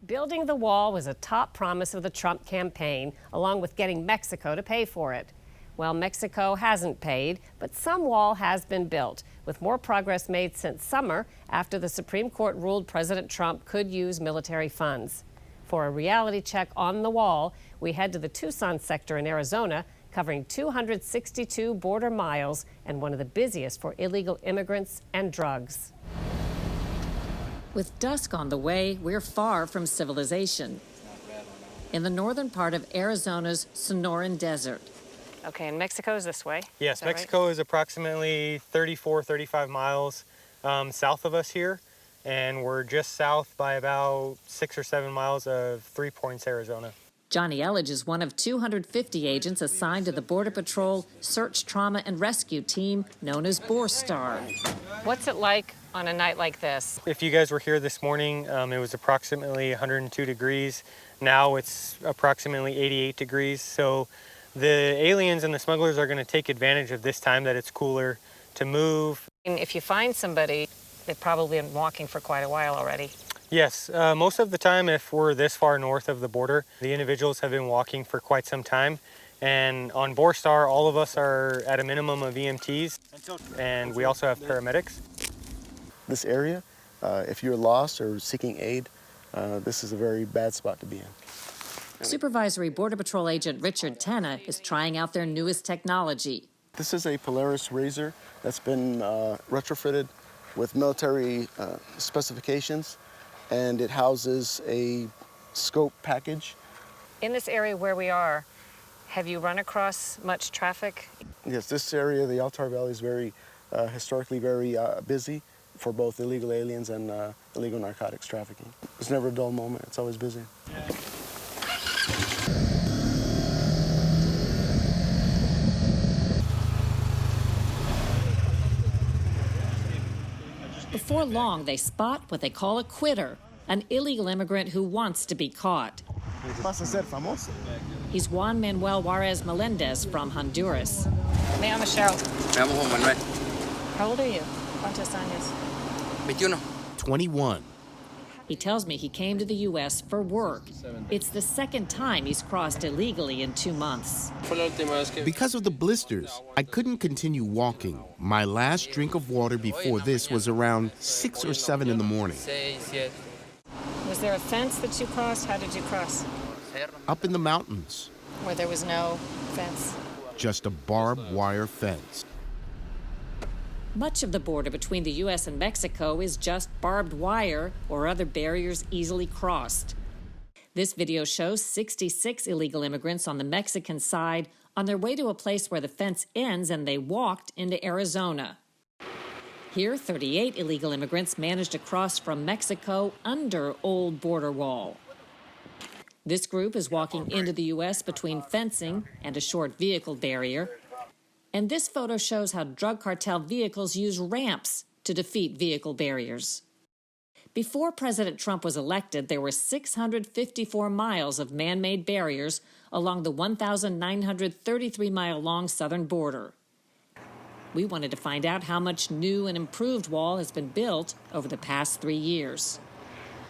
Building the wall was a top promise of the Trump campaign, along with getting Mexico to pay for it. Well, Mexico hasn't paid, but some wall has been built, with more progress made since summer after the Supreme Court ruled President Trump could use military funds. For a reality check on the wall, we head to the Tucson sector in Arizona, covering 262 border miles and one of the busiest for illegal immigrants and drugs. With dusk on the way, we're far from civilization. In the northern part of Arizona's Sonoran Desert. Okay, and Mexico is this way? Yes, Mexico is approximately 35 miles south of us here, and we're just south by about 6 or 7 miles of 3 Points, Arizona. Johnny Elledge is one of 250 agents assigned to the Border Patrol Search, Trauma, and Rescue Team known as BORSTAR. What's it like on a night like this? If you guys were here this morning, it was approximately 102 degrees. Now it's approximately 88 degrees. So the aliens and the smugglers are going to take advantage of this time that it's cooler to move. If you find somebody, they've probably been walking for quite a while already. Yes, most of the time, if we're this far north of the border, the individuals have been walking for quite some time. And on BORSTAR, all of us are at a minimum of EMTs, and we also have paramedics. This area, if you're lost or seeking aid, this is a very bad spot to be in. Supervisory Border Patrol agent Richard Tenna is trying out their newest technology. This is a Polaris Razor that's been retrofitted with military specifications, and it houses a scope package. In this area where we are, have you run across much traffic? Yes, this area, the Altar Valley, is very historically very busy for both illegal aliens and illegal narcotics trafficking. There's never a dull moment. It's always busy. Before long, they spot what they call a quitter, an illegal immigrant who wants to be caught. He's Juan Manuel Juarez Melendez from Honduras. Me llamo Sharyl. Me llamo Juan Manuel. How old are you? ¿Cuántos años? 21. 21. He tells me he came to the U.S. for work. It's the second time he's crossed illegally in 2 months. Because of the blisters, I couldn't continue walking. My last drink of water before this was around 6 or 7 in the morning. Was there a fence that you crossed? How did you cross? Up in the mountains. Where there was no fence? Just a barbed wire fence. Much of the border between the U.S. and Mexico is just barbed wire or other barriers easily crossed. This video shows 66 illegal immigrants on the Mexican side on their way to a place where the fence ends, and they walked into Arizona. Here, 38 illegal immigrants managed to cross from Mexico under old border wall. This group is walking into the U.S. between fencing and a short vehicle barrier. And this photo shows how drug cartel vehicles use ramps to defeat vehicle barriers. Before President Trump was elected, there were 654 miles of man-made barriers along the 1,933-mile-long southern border. We wanted to find out how much new and improved wall has been built over the past 3 years.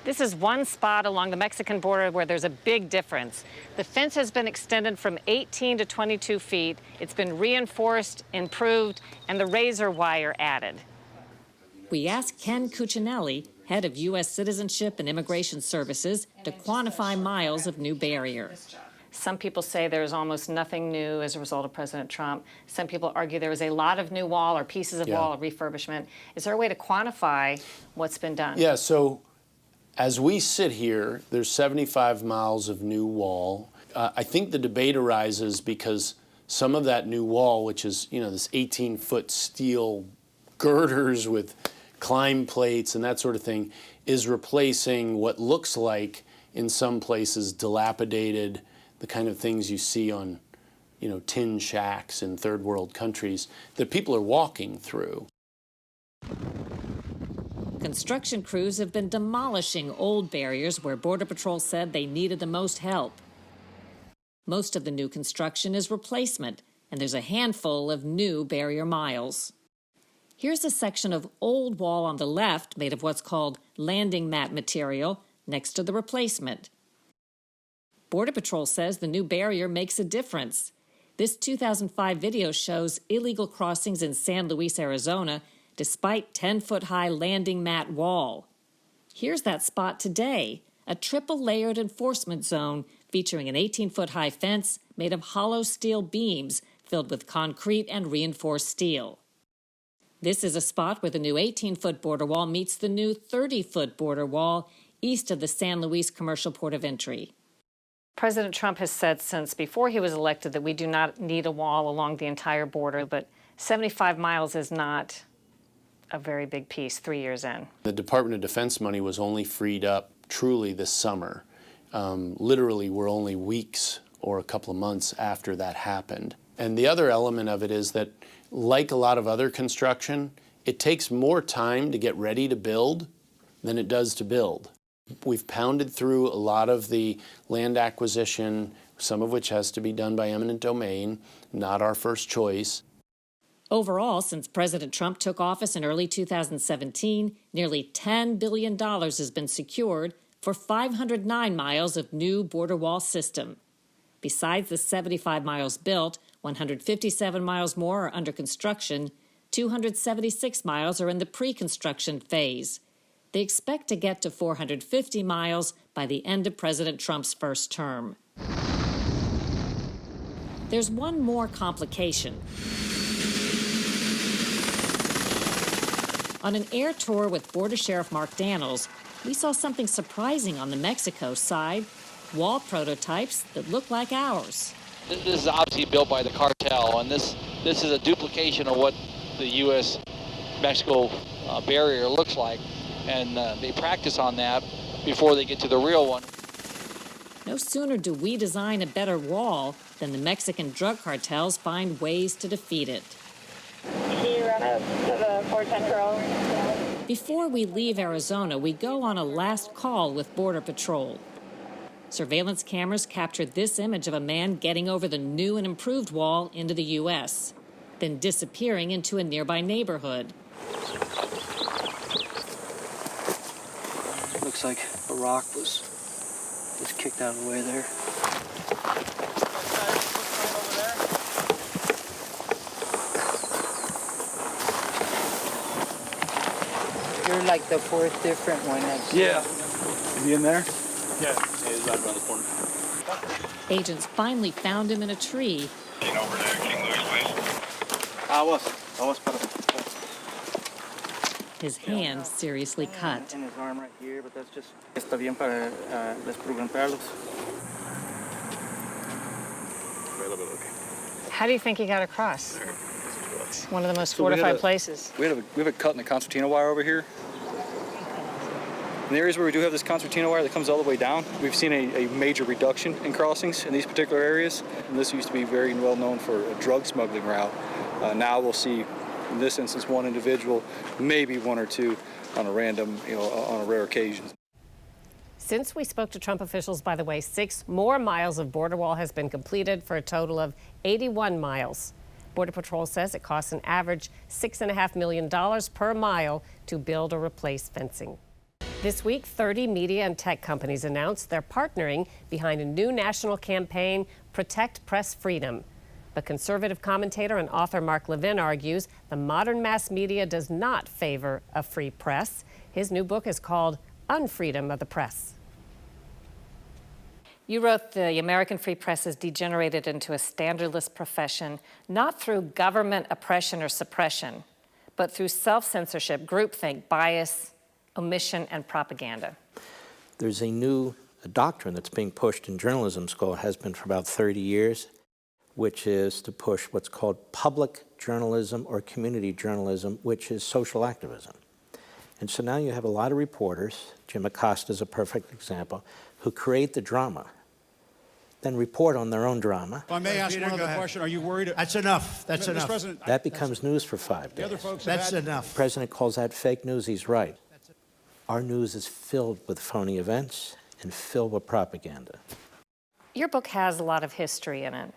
This is one spot along the Mexican border where there's a big difference. The fence has been extended from 18 to 22 feet. It's been reinforced, improved, and the razor wire added. We asked Ken Cuccinelli, head of U.S. Citizenship and Immigration Services, to quantify miles of new barrier. Some people say there's almost nothing new as a result of President Trump. Some people argue there was a lot of new wall or pieces of wall or refurbishment. Is there a way to quantify what's been done? Yeah, so as we sit here, there's 75 miles of new wall. I think the debate arises because some of that new wall, which is, this 18-foot steel girders with climb plates and that sort of thing, is replacing what looks like, in some places, dilapidated, the kind of things you see on, tin shacks in third world countries that people are walking through. Construction crews have been demolishing old barriers where Border Patrol said they needed the most help. Most of the new construction is replacement, and there's a handful of new barrier miles. Here's a section of old wall on the left made of what's called landing mat material next to the replacement. Border Patrol says the new barrier makes a difference. This 2005 video shows illegal crossings in San Luis, Arizona, despite 10-foot-high landing mat wall. Here's that spot today, a triple-layered enforcement zone featuring an 18-foot-high fence made of hollow steel beams filled with concrete and reinforced steel. This is a spot where the new 18-foot border wall meets the new 30-foot border wall east of the San Luis Commercial Port of Entry. President Trump has said since before he was elected that we do not need a wall along the entire border, but 75 miles is not a very big piece 3 years in. The Department of Defense money was only freed up truly this summer. Literally, we're only weeks or a couple of months after that happened. And the other element of it is that, like a lot of other construction, it takes more time to get ready to build than it does to build. We've pounded through a lot of the land acquisition, some of which has to be done by eminent domain, not our first choice. Overall, since President Trump took office in early 2017, nearly $10 billion has been secured for 509 miles of new border wall system. Besides the 75 miles built, 157 miles more are under construction, 276 miles are in the pre-construction phase. They expect to get to 450 miles by the end of President Trump's first term. There's one more complication. On an air tour with Border Sheriff Mark Daniels, we saw something surprising on the Mexico side, wall prototypes that look like ours. This is obviously built by the cartel, and this is a duplication of what the U.S.-Mexico barrier looks like. And they practice on that before they get to the real one. No sooner do we design a better wall than the Mexican drug cartels find ways to defeat it. Can you run up to the 410 Pearl? Before we leave Arizona, we go on a last call with Border Patrol. Surveillance cameras captured this image of a man getting over the new and improved wall into the U.S., then disappearing into a nearby neighborhood. Looks like a rock was kicked out of the way there. You're like the fourth different one. Yeah. Is he in there? Yeah. He's right around the corner. Agents finally found him in a tree. Over to King Louis, please. I was. His hand seriously cut. In his arm right here, but that's just... Está bien para desprogrammarlos. How do you think he got across? One of the most fortified places. We have a cut in the concertina wire over here. In the areas where we do have this concertina wire that comes all the way down, we've seen a major reduction in crossings in these particular areas. And this used to be very well known for a drug smuggling route. Now we'll see, in this instance, one individual, maybe one or two on a random, on a rare occasion. Since we spoke to Trump officials, by the way, 6 more miles of border wall has been completed for a total of 81 miles. Border Patrol says it costs an average $6.5 million per mile to build or replace fencing. This week, 30 media and tech companies announced they're partnering behind a new national campaign, Protect Press Freedom. But conservative commentator and author Mark Levin argues the modern mass media does not favor a free press. His new book is called Unfreedom of the Press. You wrote the American free press has degenerated into a standardless profession, not through government oppression or suppression, but through self-censorship, groupthink, bias, omission, and propaganda. There's a new doctrine that's being pushed in journalism school, has been for about 30 years, which is to push what's called public journalism or community journalism, which is social activism. And so now you have a lot of reporters, Jim Acosta is a perfect example, who create the drama, then report on their own drama. If I may ask one other question, are you worried? That's enough. That's enough. That becomes news for 5 days. That's enough. The president calls that fake news. He's right. Our news is filled with phony events and filled with propaganda. Your book has a lot of history in it.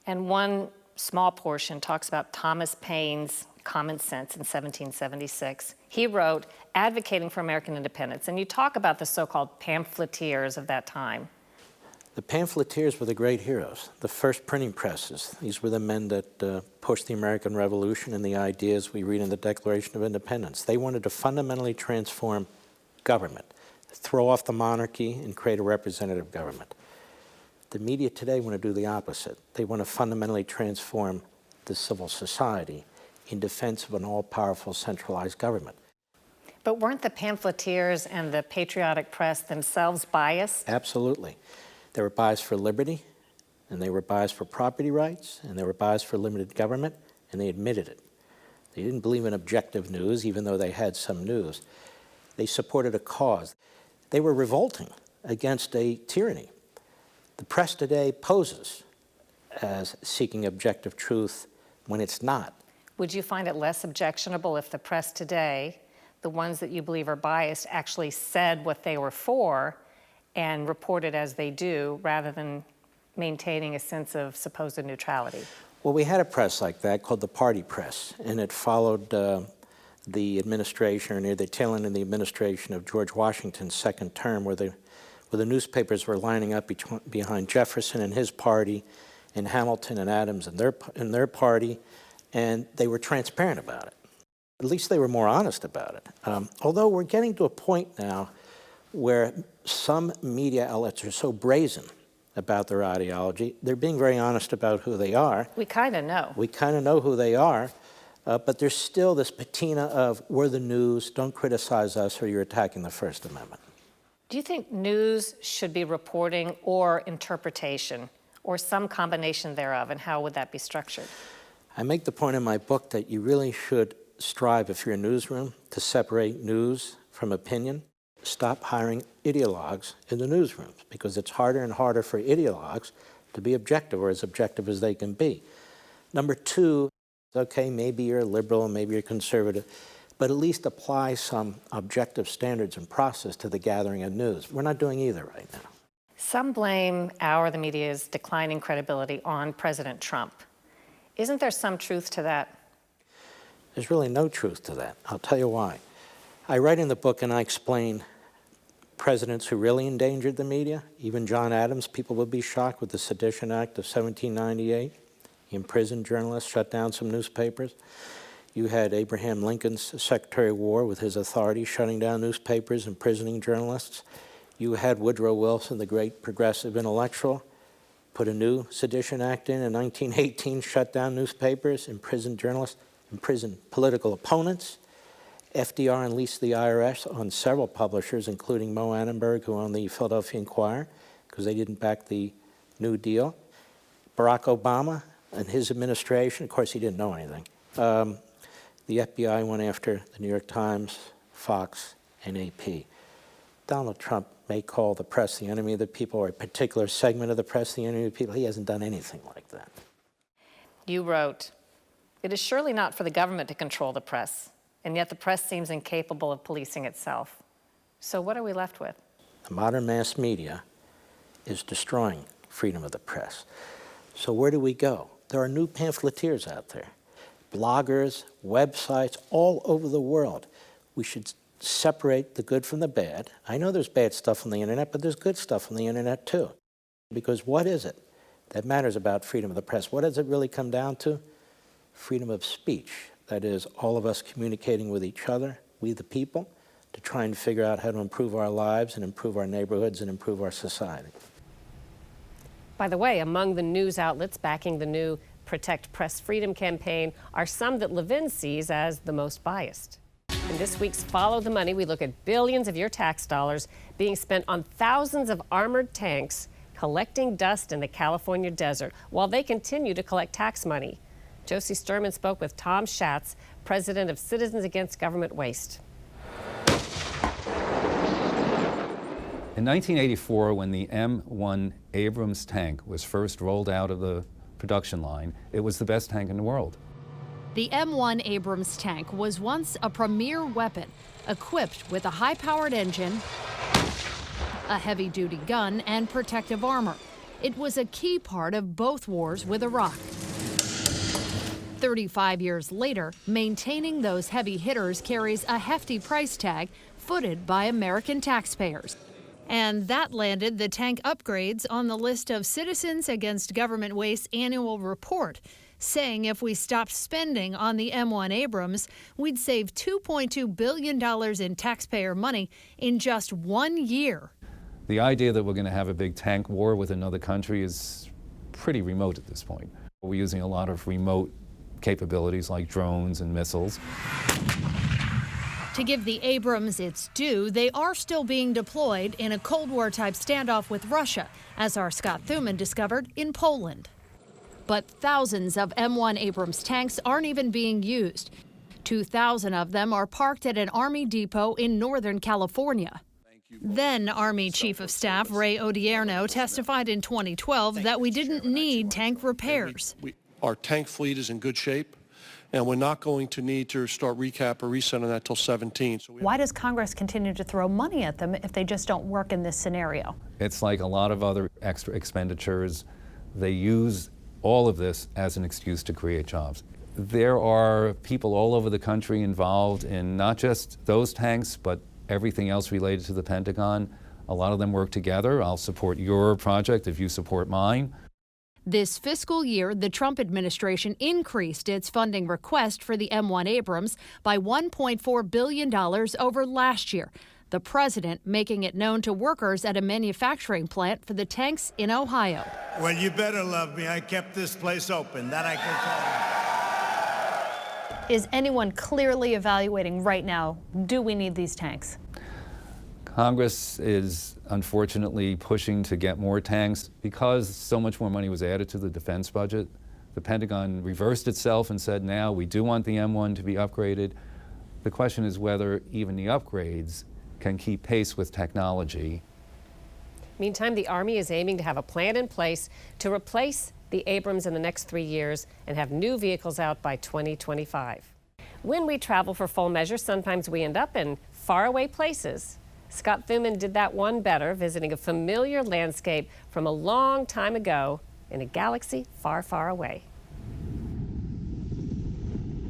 And one small portion talks about Thomas Paine's Common Sense in 1776. He wrote, advocating for American independence, and you talk about the so-called pamphleteers of that time. The pamphleteers were the great heroes, the first printing presses. These were the men that pushed the American Revolution and the ideas we read in the Declaration of Independence. They wanted to fundamentally transform government, throw off the monarchy and create a representative government. The media today want to do the opposite. They want to fundamentally transform the civil society in defense of an all-powerful centralized government. But weren't the pamphleteers and the patriotic press themselves biased? Absolutely. They were biased for liberty, and they were biased for property rights, and they were biased for limited government, and they admitted it. They didn't believe in objective news, even though they had some news. They supported a cause. They were revolting against a tyranny. The press today poses as seeking objective truth when it's not. Would you find it less objectionable if the press today, the ones that you believe are biased, actually said what they were for and reported as they do, rather than maintaining a sense of supposed neutrality? Well, we had a press like that called the party press, and it followed the administration, or near the tail end of the administration of George Washington's second term, where the newspapers were lining up behind Jefferson and his party, and Hamilton and Adams and their party, and they were transparent about it. At least they were more honest about it. Although we're getting to a point now where some media outlets are so brazen about their ideology, they're being very honest about who they are. We kind of know. We kind of know who they are, but there's still this patina of, we're the news, don't criticize us or you're attacking the First Amendment. Do you think news should be reporting or interpretation, or some combination thereof, and how would that be structured? I make the point in my book that you really should strive, if you're a newsroom, to separate news from opinion. Stop hiring ideologues in the newsrooms, because it's harder and harder for ideologues to be objective, or as objective as they can be. Number two, okay, maybe you're a liberal, maybe you're conservative, but at least apply some objective standards and process to the gathering of news. We're not doing either right now. Some blame the media's declining credibility on President Trump. Isn't there some truth to that? There's really no truth to that. I'll tell you why. I write in the book and I explain presidents who really endangered the media. Even John Adams, people would be shocked, with the Sedition Act of 1798. He imprisoned journalists, shut down some newspapers. You had Abraham Lincoln's Secretary of War with his authority shutting down newspapers, imprisoning journalists. You had Woodrow Wilson, the great progressive intellectual, put a new Sedition Act in 1918, shut down newspapers, imprisoned journalists, imprisoned political opponents. FDR unleashed the IRS on several publishers, including Mo Annenberg, who owned the Philadelphia Inquirer, because they didn't back the New Deal. Barack Obama and his administration, of course he didn't know anything. The FBI went after the New York Times, Fox, and AP. Donald Trump may call the press the enemy of the people, or a particular segment of the press the enemy of the people. He hasn't done anything like that. You wrote, "It is surely not for the government to control the press, and yet the press seems incapable of policing itself. So what are we left with?" The modern mass media is destroying freedom of the press. So where do we go? There are new pamphleteers out there, bloggers, websites all over the world. We should separate the good from the bad. I know there's bad stuff on the internet, but there's good stuff on the internet too. Because what is it that matters about freedom of the press? What does it really come down to? Freedom of speech. That is, all of us communicating with each other, we the people, to try and figure out how to improve our lives and improve our neighborhoods and improve our society. By the way, among the news outlets backing the new Protect Press Freedom campaign are some that Levin sees as the most biased. In this week's Follow the Money, we look at billions of your tax dollars being spent on thousands of armored tanks collecting dust in the California desert while they continue to collect tax money. Josie Sturman spoke with Tom Schatz, president of Citizens Against Government Waste. In 1984, when the M1 Abrams tank was first rolled out of the production line, it was the best tank in the world. The M1 Abrams tank was once a premier weapon, equipped with a high-powered engine, a heavy-duty gun, and protective armor. It was a key part of both wars with Iraq. 35 years later, maintaining those heavy hitters carries a hefty price tag footed by American taxpayers. And that landed the tank upgrades on the list of Citizens Against Government Waste annual report, saying if we stopped spending on the M1 Abrams, we'd save $2.2 billion in taxpayer money in just 1 year. The idea that we're going to have a big tank war with another country is pretty remote at this point. We're using a lot of remote capabilities like drones and missiles. To give the Abrams its due, they are still being deployed in a Cold War-type standoff with Russia, as our Scott Thuman discovered in Poland. But thousands of M1 Abrams tanks aren't even being used. 2,000 of them are parked at an Army depot in Northern California. Then Army Chief of Staff Ray Odierno testified in 2012 that we didn't need tank repairs. Our tank fleet is in good shape, and we're not going to need to start recap or reset on that till 17. Why does Congress continue to throw money at them if they just don't work in this scenario? It's like a lot of other extra expenditures. They use all of this as an excuse to create jobs. There are people all over the country involved in not just those tanks, but everything else related to the Pentagon. A lot of them work together. I'll support your project if you support mine. This fiscal year, the Trump administration increased its funding request for the M1 Abrams by $1.4 billion over last year, the president making it known to workers at a manufacturing plant for the tanks in Ohio. Well, you better love me. I kept this place open. That I can tell you. Is anyone clearly evaluating right now, do we need these tanks? Congress is unfortunately pushing to get more tanks because so much more money was added to the defense budget. The Pentagon reversed itself and said, now we do want the M1 to be upgraded. The question is whether even the upgrades can keep pace with technology. Meantime, the Army is aiming to have a plan in place to replace the Abrams in the next 3 years and have new vehicles out by 2025. When we travel for Full Measure, sometimes we end up in faraway places. Scott Thuman did that one better, visiting a familiar landscape from a long time ago in a galaxy far, far away.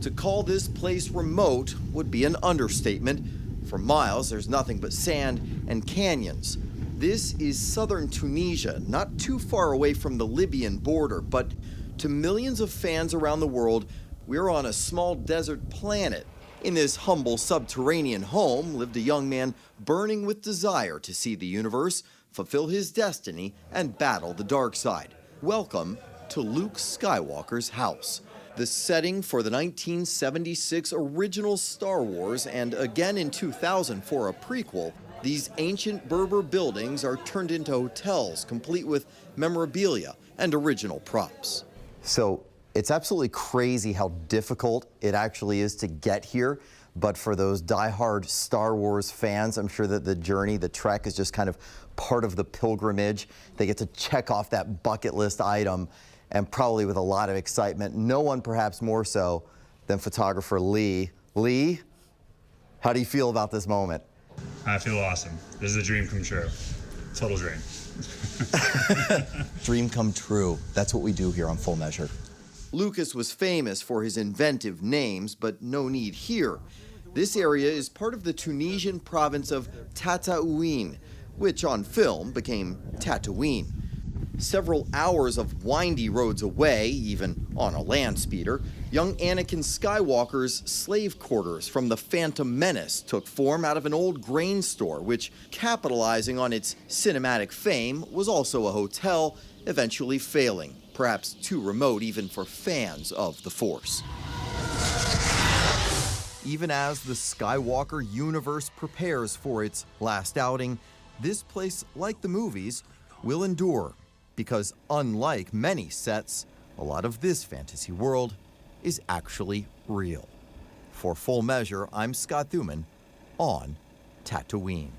To call this place remote would be an understatement. For miles, there's nothing but sand and canyons. This is southern Tunisia, not too far away from the Libyan border, but to millions of fans around the world, we're on a small desert planet. In this humble subterranean home lived a young man burning with desire to see the universe, fulfill his destiny, and battle the dark side. Welcome to Luke Skywalker's house, the setting for the 1976 original Star Wars, and again in 2000 for a prequel. These ancient Berber buildings are turned into hotels, complete with memorabilia and original props. So it's absolutely crazy how difficult it actually is to get here. But for those diehard Star Wars fans, I'm sure that the journey, the trek is just kind of part of the pilgrimage. They get to check off that bucket list item, and probably with a lot of excitement. No one perhaps more so than photographer Lee. Lee, how do you feel about this moment? I feel awesome. This is a dream come true. Total dream. Dream come true. That's what we do here on Full Measure. Lucas was famous for his inventive names, but no need here. This area is part of the Tunisian province of Tataouine, which on film became Tatooine. Several hours of windy roads away, even on a land speeder, young Anakin Skywalker's slave quarters from the Phantom Menace took form out of an old grain store, which, capitalizing on its cinematic fame, was also a hotel, eventually failing, perhaps too remote even for fans of the Force. Even as the Skywalker universe prepares for its last outing, this place, like the movies, will endure. Because unlike many sets, a lot of this fantasy world is actually real. For Full Measure, I'm Scott Thuman on Tatooine.